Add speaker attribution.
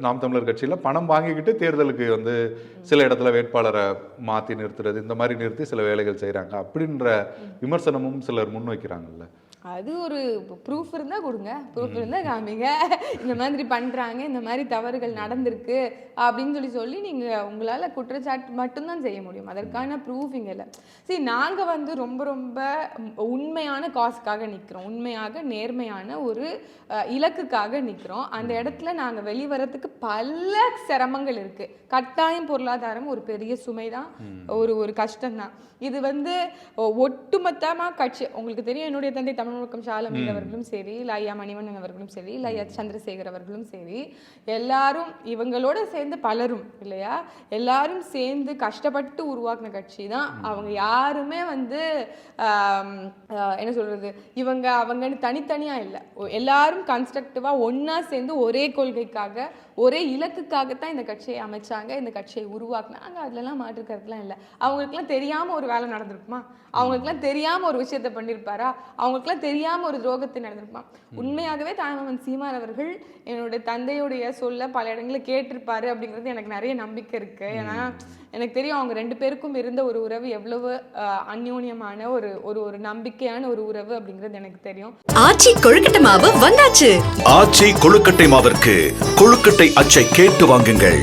Speaker 1: நாம் தமிழர் கட்சியில் பணம் வாங்கிக்கிட்டு தேர்தலுக்கு வந்து சில இடத்துல வேட்பாளரை மாற்றி நிறுத்துறது, இந்த மாதிரி நிறுத்தி சில வேலைகள் செய்கிறாங்க அப்படின்ற விமர்சனமும் சிலர் முன்வைக்கிறாங்கல்ல.
Speaker 2: அது ஒரு ப்ரூஃப் இருந்தால் கொடுங்க, ப்ரூஃப் இருந்தால் காமிங்க, இந்த மாதிரி பண்ணுறாங்க, இந்த மாதிரி தவறுகள் நடந்திருக்கு அப்படின்னு சொல்லி நீங்கள் உங்களால் குற்றச்சாட்டு மட்டும்தான் செய்ய முடியும். அதற்கான ப்ரூஃப் இங்கே இல்லை. சரி, நாங்கள் வந்து ரொம்ப ரொம்ப உண்மையான காசுக்காக நிற்கிறோம், உண்மையாக நேர்மையான ஒரு இலக்குக்காக நிற்கிறோம். அந்த இடத்துல நாங்கள் வெளிவரத்துக்கு பல சிரமங்கள் இருக்குது. கட்டாயம் பொருளாதாரம் ஒரு பெரிய சுமை தான், ஒரு கஷ்டம்தான். இது வந்து ஒட்டுமொத்தமாக கட்சி, உங்களுக்கு தெரியும், என்னுடைய தந்தை தமிழ் முழக்கம் ஷாலமீர் அவர்களும் சரி, இல்லை ஐயா மணிவண்ணன் அவர்களும் சரி, இல்லை ஐயா சந்திரசேகர் அவர்களும் சரி, எல்லாரும் இவங்களோட சேர்ந்து பலரும் இல்லையா, எல்லாரும் சேர்ந்து கஷ்டப்பட்டு உருவாக்கின கட்சி தான். அவங்க யாருமே வந்து என்ன சொல்றது, இவங்க அவங்கன்னு தனித்தனியா இல்லை, எல்லாரும் கன்ஸ்ட்ரக்டிவா ஒன்னா சேர்ந்து ஒரே கொள்கைக்காக ஒரே இலக்குக்காகத்தான் இந்த கட்சியை அமைச்சாங்க, இந்த கட்சியை உருவாக்குனாங்க. அதுலலாம் மாற்றுக்கிறதுலாம் இல்லை. அவங்களுக்குலாம் தெரியாம ஒரு வேலை நடந்திருக்குமா? அவங்களுக்குலாம் தெரியாம ஒரு விஷயத்த பண்ணியிருப்பாரா? அவங்களுக்குலாம் தெரியாம ஒரு துரோகத்தை நடந்திருக்குமா? உண்மையாகவே தாய்மாமன் சீமான் அவர்கள் என்னுடைய தந்தையுடைய சொல்ல பல இடங்களில் கேட்டிருப்பாரு அப்படிங்கிறது எனக்கு நிறைய நம்பிக்கை இருக்கு. ஏன்னா எனக்கு தெரியும் அவங்க ரெண்டு பேருக்கும் இருந்த ஒரு உறவு எவ்வளவு அந்யோன்யமான ஒரு நம்பிக்கையான ஒரு உறவு அப்படிங்கிறது எனக்கு தெரியும்.
Speaker 3: ஆச்சி கொழுக்கட்டை மாவு வந்தாச்சு.
Speaker 4: ஆச்சி கொழுக்கட்டை மாவிற்கு கொழுக்கட்டை அச்சை கேட்டு வாங்குங்கள்.